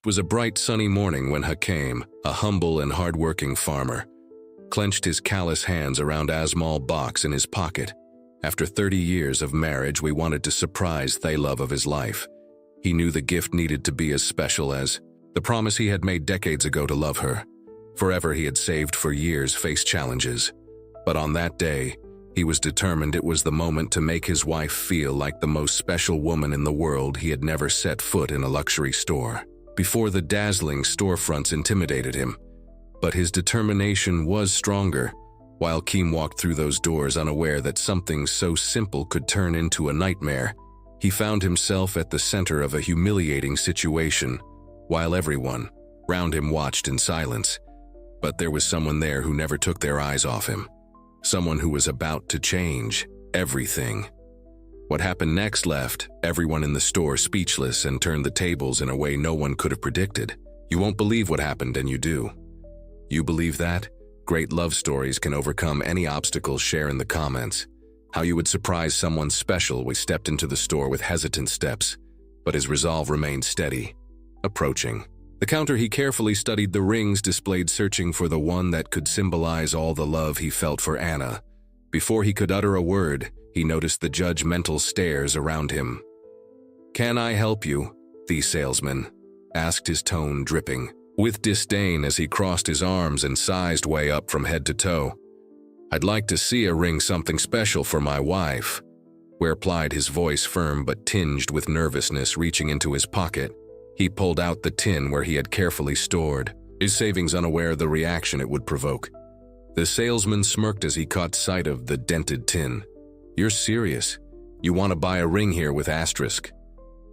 It was a bright sunny morning when Hakim, a humble and hardworking farmer, clenched his callous hands around Asmal's box in his pocket. After 30 years of marriage, we wanted to surprise the love of his life. He knew the gift needed to be as special as the promise he had made decades ago to love her. Forever he had saved for years, faced challenges. But on that day, he was determined it was the moment to make his wife feel like the most special woman in the world. He had never set foot in a luxury store before. The dazzling storefronts intimidated him, but his determination was stronger. While Hakim walked through those doors unaware that something so simple could turn into a nightmare, he found himself at the center of a humiliating situation, while everyone round him watched in silence. But there was someone there who never took their eyes off him. Someone who was about to change everything. What happened next left everyone in the store speechless and turned the tables in a way no one could have predicted. You won't believe what happened, and you do. You believe that? Great love stories can overcome any obstacles. Share in the comments how you would surprise someone special. We stepped into the store with hesitant steps, but his resolve remained steady. Approaching the counter, he carefully studied the rings displayed, searching for the one that could symbolize all the love he felt for Anna. Before he could utter a word, he noticed the judgmental stares around him. "Can I help you?" the salesman asked, his tone dripping with disdain as he crossed his arms and sized way up from head to toe. "I'd like to see a ring, something special for my wife," replied, his voice firm but tinged with nervousness. Reaching into his pocket, he pulled out the tin where he had carefully stored his savings, unaware of the reaction it would provoke. The salesman smirked as he caught sight of the dented tin. "You're serious? You want to buy a ring here with asterisk?"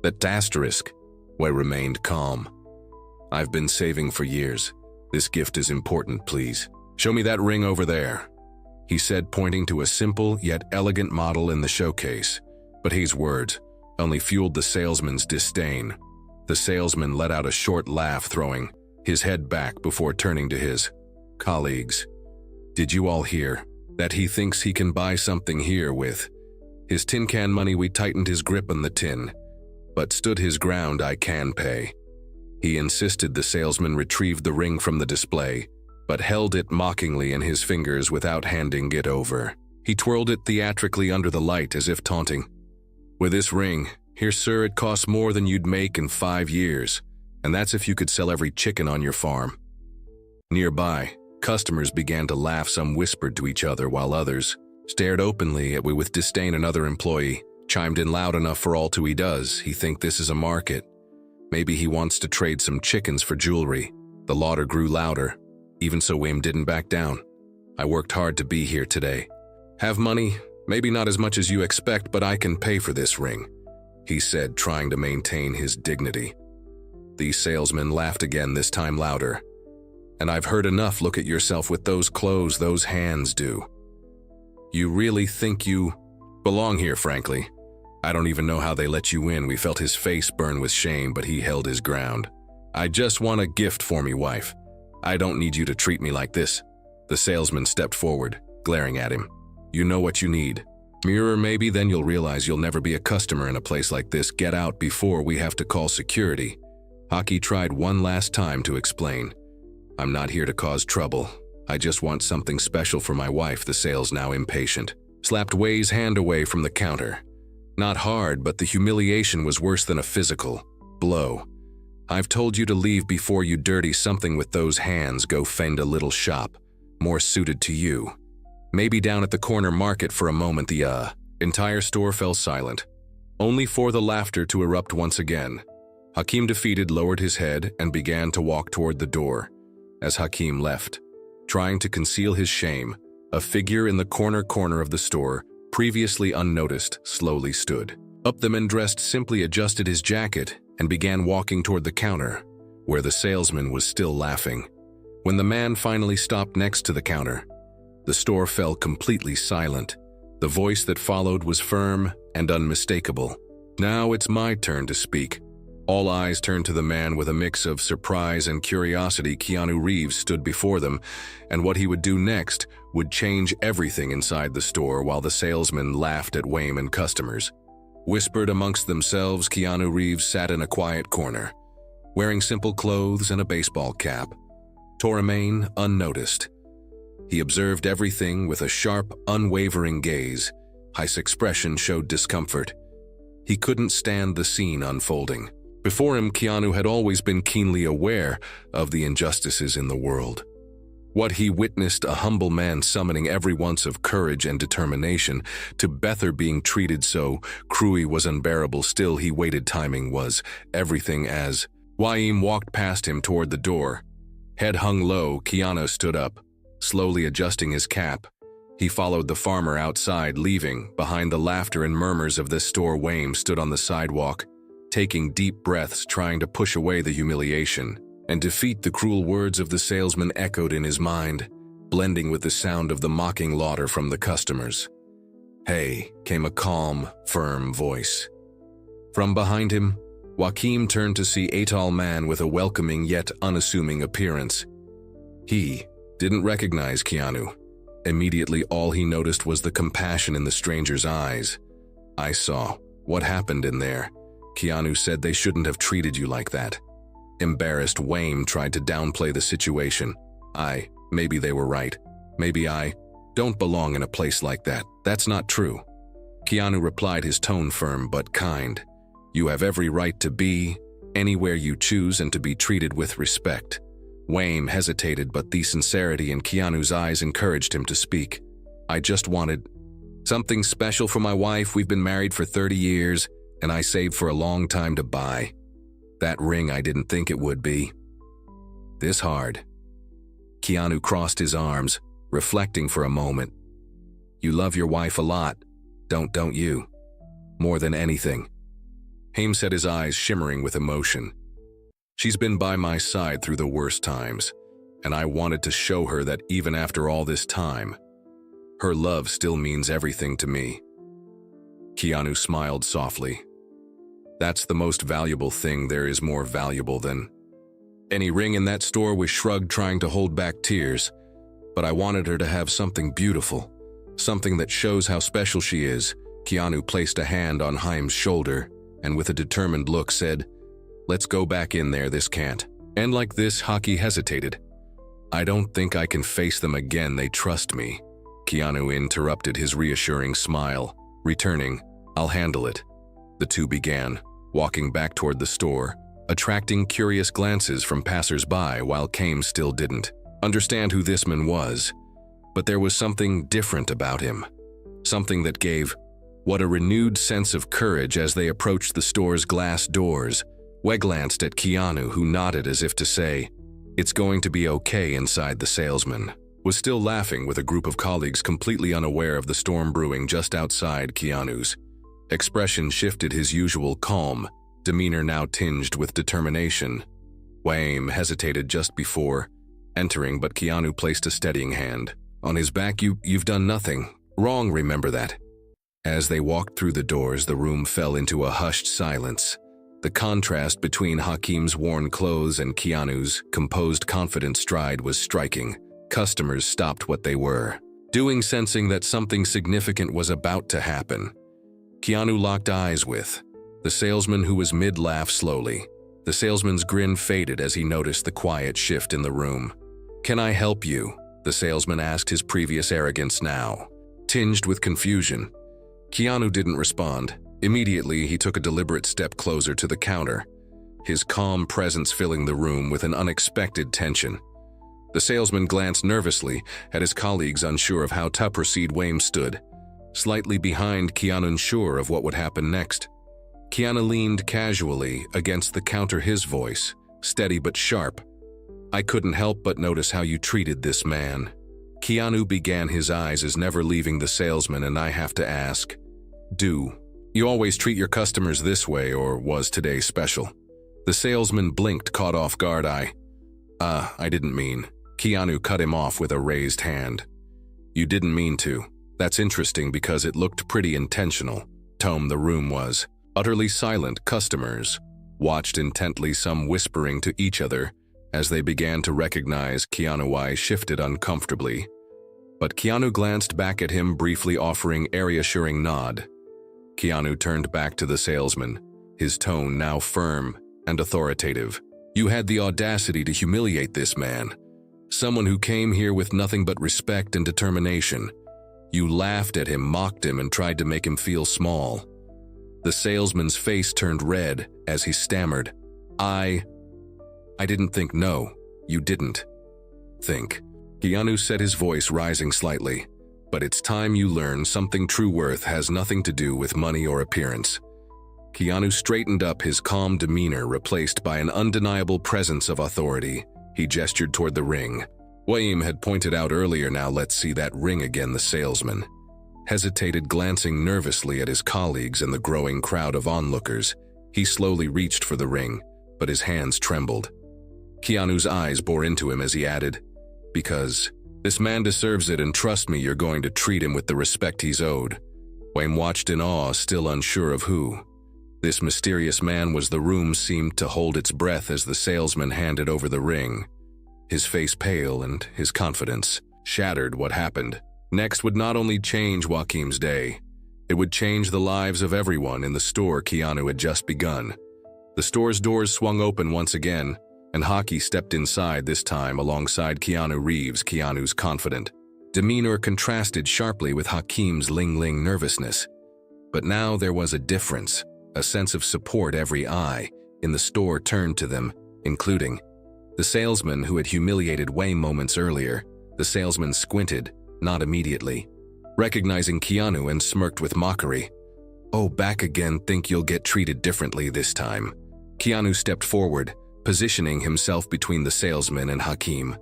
"That asterisk?" Wei remained calm. "I've been saving for years. This gift is important, please. Show me that ring over there," he said, pointing to a simple yet elegant model in the showcase. But his words only fueled the salesman's disdain. The salesman let out a short laugh, throwing his head back before turning to his colleagues. "Did you all hear that? He thinks he can buy something here with his tin can money." We tightened his grip on the tin, but stood his ground. "I can pay," he insisted. The salesman retrieved the ring from the display, but held it mockingly in his fingers without handing it over. He twirled it theatrically under the light as if taunting. "With this ring, here sir, it costs more than you'd make in 5 years, and that's if you could sell every chicken on your farm." Nearby, customers began to laugh. Some whispered to each other while others stared openly at me with disdain. Another employee chimed in loud enough for all to. "He does. He think this is a market. Maybe he wants to trade some chickens for jewelry." The laughter grew louder. Even so, Wim didn't back down. "I worked hard to be here today. Have money? Maybe not as much as you expect, but I can pay for this ring," he said, trying to maintain his dignity. The salesman laughed again, this time louder. "And I've heard enough. Look at yourself with those clothes, those hands. Do you really think you belong here? Frankly, I don't even know how they let you in." We felt his face burn with shame, but he held his ground. "I just want a gift for me wife. I don't need you to treat me like this." The salesman stepped forward, glaring at him. "You know what you need. Mirror maybe, then you'll realize you'll never be a customer in a place like this. Get out before we have to call security." Haki tried one last time to explain. "I'm not here to cause trouble. I just want something special for my wife." The sales, now impatient, slapped Wei's hand away from the counter. Not hard, but the humiliation was worse than a physical blow. "I've told you to leave before, you dirty something with those hands. Go find a little shop more suited to you. Maybe down at the corner market." For a moment, the entire store fell silent, only for the laughter to erupt once again. Hakim, defeated, lowered his head and began to walk toward the door. As Hakim left, trying to conceal his shame, a figure in the corner of the store, previously unnoticed, slowly stood up. The man, dressed simply, adjusted his jacket and began walking toward the counter, where the salesman was still laughing. When the man finally stopped next to the counter, the store fell completely silent. The voice that followed was firm and unmistakable. "Now it's my turn to speak." All eyes turned to the man. With a mix of surprise and curiosity, Keanu Reeves stood before them, and what he would do next would change everything inside the store. While the salesman laughed at Wayne and customers whispered amongst themselves, Keanu Reeves sat in a quiet corner, wearing simple clothes and a baseball cap. Tore a mane unnoticed. He observed everything with a sharp, unwavering gaze. His expression showed discomfort. He couldn't stand the scene unfolding. Before him, Keanu had always been keenly aware of the injustices in the world. What he witnessed, a humble man summoning every ounce of courage and determination, to Bether being treated so cruelly was unbearable. Still, he waited. Timing was everything. As Waim walked past him toward the door, head hung low, Keanu stood up, slowly adjusting his cap. He followed the farmer outside, leaving. Behind the laughter and murmurs of this store, Waim stood on the sidewalk, taking deep breaths, trying to push away the humiliation and defeat. The cruel words of the salesman echoed in his mind, blending with the sound of the mocking laughter from the customers. "Hey," came a calm, firm voice. From behind him, Joaquim turned to see a tall man with a welcoming yet unassuming appearance. He didn't recognize Keanu. Immediately, all he noticed was the compassion in the stranger's eyes. "I saw what happened in there. Keanu said they shouldn't have treated you like that." Embarrassed, Wayne tried to downplay the situation. Maybe they were right. Maybe I don't belong in a place like that. That's not true." Keanu replied, his tone firm but kind. "You have every right to be anywhere you choose and to be treated with respect." Wayne hesitated, but the sincerity in Keanu's eyes encouraged him to speak. "I just wanted something special for my wife. We've been married for 30 years, and I saved for a long time to buy that ring. I didn't think it would be this hard." Keanu crossed his arms, reflecting for a moment. "You love your wife a lot, don't you? More than anything." Haim said, his eyes shimmering with emotion. "She's been by my side through the worst times, and I wanted to show her that even after all this time, her love still means everything to me." Keanu smiled softly. "That's the most valuable thing there is, more valuable than any ring in that store." Was shrugged, trying to hold back tears. "But I wanted her to have something beautiful, something that shows how special she is." Keanu placed a hand on Haim's shoulder and with a determined look said, "Let's go back in there. This can't end like this." Hockey hesitated. "I don't think I can face them again. They trust me." Keanu interrupted, his reassuring smile returning. "I'll handle it." The two began walking back toward the store, attracting curious glances from passers-by, while Kame still didn't understand who this man was. But there was something different about him, something that gave what a renewed sense of courage. As they approached the store's glass doors, We glanced at Keanu, who nodded as if to say, "It's going to be okay." Inside, the salesman was still laughing with a group of colleagues, completely unaware of the storm brewing just outside. Keanu's expression shifted, his usual calm demeanor now tinged with determination. Wayne hesitated just before entering, but Keanu placed a steadying hand on his back. You've done nothing wrong, remember that." As they walked through the doors, the room fell into a hushed silence. The contrast between Hakim's worn clothes and Keanu's composed, confident stride was striking. Customers stopped what they were doing, sensing that something significant was about to happen. Keanu locked eyes with the salesman, who was mid-laugh slowly. The salesman's grin faded as he noticed the quiet shift in the room. "Can I help you?" the salesman asked, his previous arrogance now tinged with confusion. Keanu didn't respond. Immediately, he took a deliberate step closer to the counter, his calm presence filling the room with an unexpected tension. The salesman glanced nervously at his colleagues, unsure of how to proceed. Wayne stood slightly behind Keanu, unsure of what would happen next. Keanu leaned casually against the counter, his voice steady but sharp. "I couldn't help but notice how you treated this man." Keanu began, his eyes as never leaving the salesman. "And I have to ask, do you always treat your customers this way, or was today special?" The salesman blinked, caught off guard. I didn't mean." Keanu cut him off with a raised hand. "You didn't mean to. That's interesting because it looked pretty intentional." The room was utterly silent. Customers watched intently, some whispering to each other as they began to recognize Keanu. Eyes shifted uncomfortably, but Keanu glanced back at him, briefly offering a reassuring nod. Keanu turned back to the salesman, his tone now firm and authoritative. You had the audacity to humiliate this man, someone who came here with nothing but respect and determination. You laughed at him, mocked him, and tried to make him feel small. The salesman's face turned red as he stammered, I didn't think. No, you didn't think. Keanu said, his voice rising slightly. But it's time you learn something. True worth has nothing to do with money or appearance. Keanu straightened up, his calm demeanor replaced by an undeniable presence of authority. He gestured toward the ring. Wayne had pointed out earlier. Now let's see that ring again. The salesman hesitated, glancing nervously at his colleagues and the growing crowd of onlookers. He slowly reached for the ring, but his hands trembled. Keanu's eyes bore into him as he added, because this man deserves it, and trust me, you're going to treat him with the respect he's owed. Wayne watched in awe, still unsure of who this mysterious man was. The room seemed to hold its breath as the salesman handed over the ring, his face pale and his confidence shattered. What happened next would not only change Joaquim's day, it would change the lives of everyone in the store Keanu had just begun. The store's doors swung open once again, and Hockey stepped inside, this time alongside Keanu Reeves. Keanu's confident demeanor contrasted sharply with Joaquim's ling-ling nervousness. But now there was a difference, a sense of support. Every eye in the store turned to them, including the salesman who had humiliated Wayne moments earlier. The salesman squinted, not immediately, recognizing Keanu, and smirked with mockery. Oh, back again? Think you'll get treated differently this time? Keanu stepped forward, positioning himself between the salesman and Joaquim.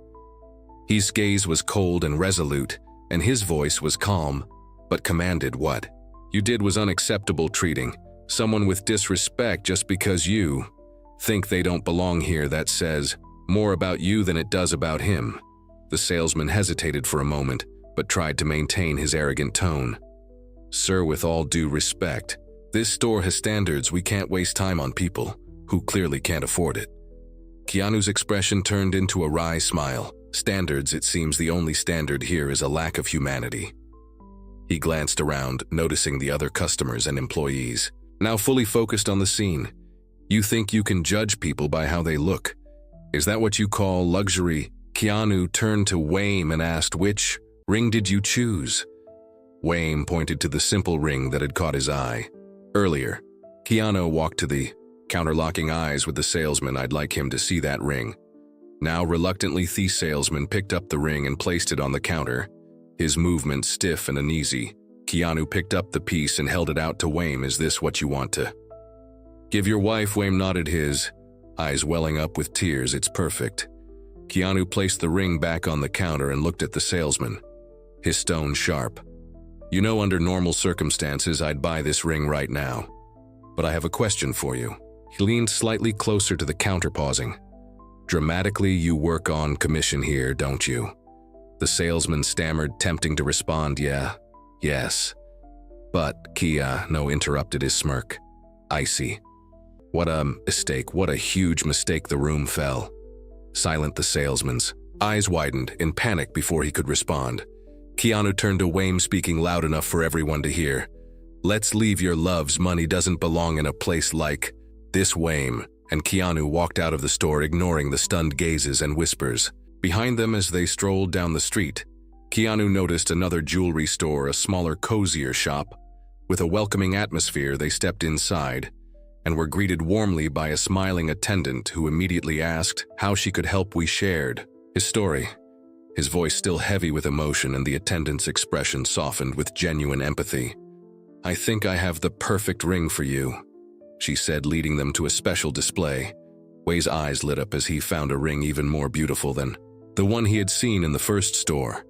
His gaze was cold and resolute, and his voice was calm, but commanded. What you did was unacceptable. Treating someone with disrespect just because you think they don't belong here, that says more about you than it does about him. The salesman hesitated for a moment, but tried to maintain his arrogant tone. Sir, with all due respect, this store has standards. We can't waste time on people who clearly can't afford it. Keanu's expression turned into a wry smile. Standards? It seems the only standard here is a lack of humanity. He glanced around, noticing the other customers and employees, now fully focused on the scene. You think you can judge people by how they look? Is that what you call luxury? Keanu turned to Wayne and asked, which ring did you choose? Wayne pointed to the simple ring that had caught his eye earlier. Keanu walked to the counter, locking eyes with the salesman. I'd like him to see that ring. Now reluctantly, the salesman picked up the ring and placed it on the counter, his movement stiff and uneasy. Keanu picked up the piece and held it out to Wayne. Is this what you want to give your wife? Wayne nodded, his eyes welling up with tears. It's perfect. Keanu placed the ring back on the counter and looked at the salesman, his tone sharp. You know, under normal circumstances, I'd buy this ring right now. But I have a question for you. He leaned slightly closer to the counter, pausing. Dramatically, you work on commission here, don't you? The salesman stammered, tempting to respond, yes. But, Keanu interrupted, his smirk icy. What a mistake, what a huge mistake. The room fell silent. The salesman's eyes widened in panic before he could respond. Keanu turned to Wayne, speaking loud enough for everyone to hear. Let's leave your loves. Money doesn't belong in a place like this, Wayne. And Keanu walked out of the store, ignoring the stunned gazes and whispers behind them as they strolled down the street. Keanu noticed another jewelry store, a smaller, cozier shop. With a welcoming atmosphere, they stepped inside and were greeted warmly by a smiling attendant who immediately asked how she could help. We shared his story, his voice still heavy with emotion, and the attendant's expression softened with genuine empathy. I think I have the perfect ring for you, she said, leading them to a special display. Way's eyes lit up as he found a ring even more beautiful than the one he had seen in the first store.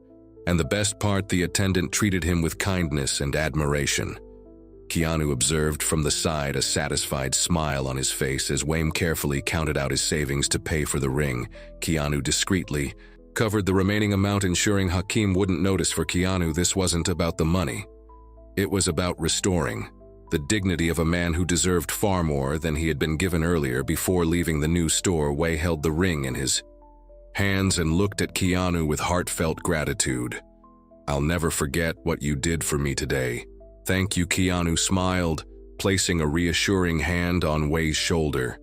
And the best part, the attendant treated him with kindness and admiration. Keanu observed from the side, a satisfied smile on his face as Wayne carefully counted out his savings to pay for the ring. Keanu discreetly covered the remaining amount, ensuring Joaquim wouldn't notice. For Keanu, this wasn't about the money. It was about restoring the dignity of a man who deserved far more than he had been given earlier. Before leaving the new store, Wei held the ring in his hands and looked at Keanu with heartfelt gratitude. I'll never forget what you did for me today. Thank you. Keanu smiled, placing a reassuring hand on Wei's shoulder.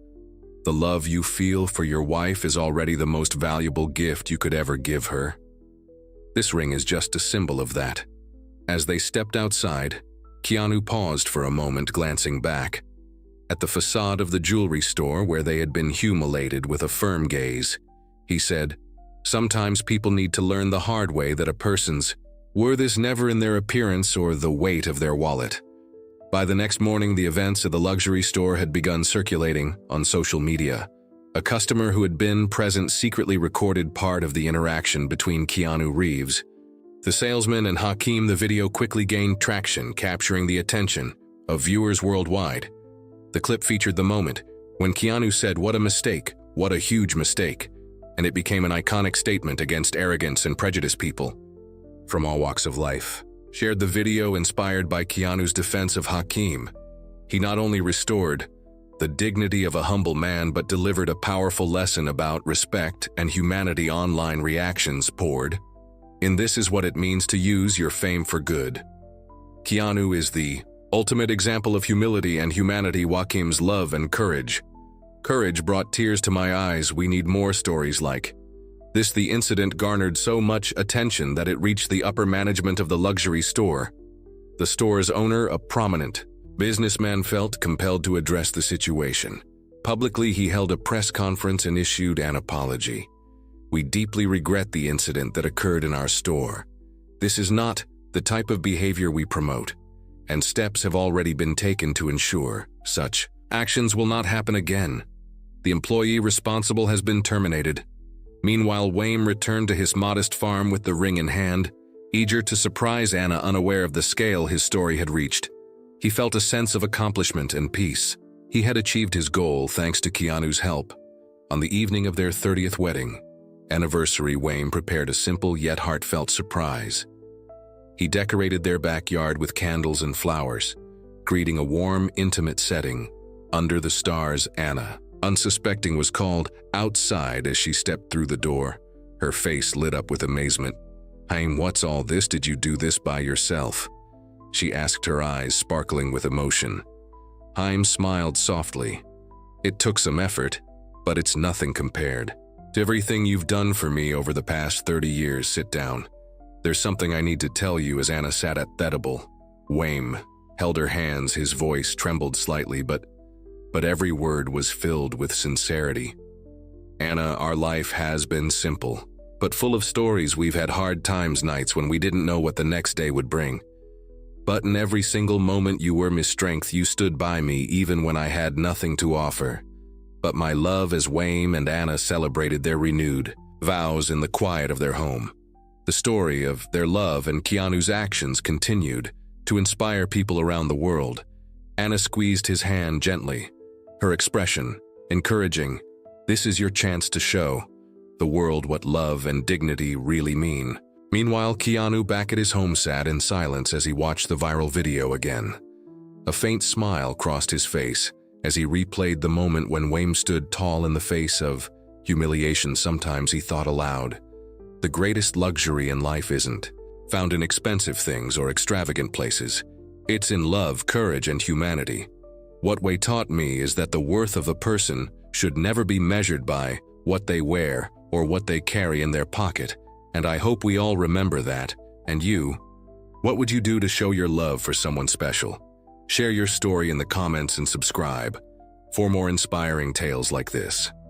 The love you feel for your wife is already the most valuable gift you could ever give her. This ring is just a symbol of that. As they stepped outside, Keanu paused for a moment, glancing back at the facade of the jewelry store where they had been humiliated with a firm gaze. He said, "Sometimes people need to learn the hard way that a person's worth is never in their appearance or the weight of their wallet." By the next morning, the events at the luxury store had begun circulating on social media. A customer who had been present secretly recorded part of the interaction between Keanu Reeves, the salesman, and Hakeem. The video quickly gained traction, capturing the attention of viewers worldwide. The clip featured the moment when Keanu said, "What a mistake, what a huge mistake," and it became an iconic statement against arrogance and prejudiced. People from all walks of life shared the video, inspired by Keanu's defense of Hakeem. He not only restored the dignity of a humble man, but delivered a powerful lesson about respect and humanity. Online reactions poured in. This is what it means to use your fame for good. Keanu is the ultimate example of humility and humanity. Hakeem's love and courage. Courage brought tears to my eyes. We need more stories like this. The incident garnered so much attention that it reached the upper management of the luxury store. The store's owner, a prominent businessman, felt compelled to address the situation. Publicly, he held a press conference and issued an apology. "We deeply regret the incident that occurred in our store. This is not the type of behavior we promote, and steps have already been taken to ensure such actions will not happen again. The employee responsible has been terminated." Meanwhile, Wayne returned to his modest farm with the ring in hand, eager to surprise Anna. Unaware of the scale his story had reached, he felt a sense of accomplishment and peace. He had achieved his goal thanks to Keanu's help. On the evening of their 30th wedding anniversary, Wayne prepared a simple yet heartfelt surprise. He decorated their backyard with candles and flowers, creating a warm, intimate setting under the stars. Anna, unsuspecting, was called outside as she stepped through the door. Her face lit up with amazement. "Haim, what's all this? Did you do this by yourself?" she asked, her eyes sparkling with emotion. Haim smiled softly. "It took some effort, but it's nothing compared to everything you've done for me over the past 30 years. Sit down. There's something I need to tell you." As Anna sat at the table, Wayne held her hands. His voice trembled slightly, but every word was filled with sincerity. "Anna, our life has been simple, but full of stories. We've had hard times, nights when we didn't know what the next day would bring. But in every single moment, you were my strength. You stood by me even when I had nothing to offer but my love." As Wayne and Anna celebrated their renewed vows in the quiet of their home, the story of their love and Keanu's actions continued to inspire people around the world. Anna squeezed his hand gently, her expression encouraging. "This is your chance to show the world what love and dignity really mean." Meanwhile, Keanu, back at his home, sat in silence as he watched the viral video again. A faint smile crossed his face as he replayed the moment when Wayne stood tall in the face of humiliation. Sometimes, he thought aloud, the greatest luxury in life isn't found in expensive things or extravagant places. It's in love, courage, and humanity. What Wayne taught me is that the worth of a person should never be measured by what they wear or what they carry in their pocket. And I hope we all remember that. And you? What would you do to show your love for someone special? Share your story in the comments and subscribe for more inspiring tales like this.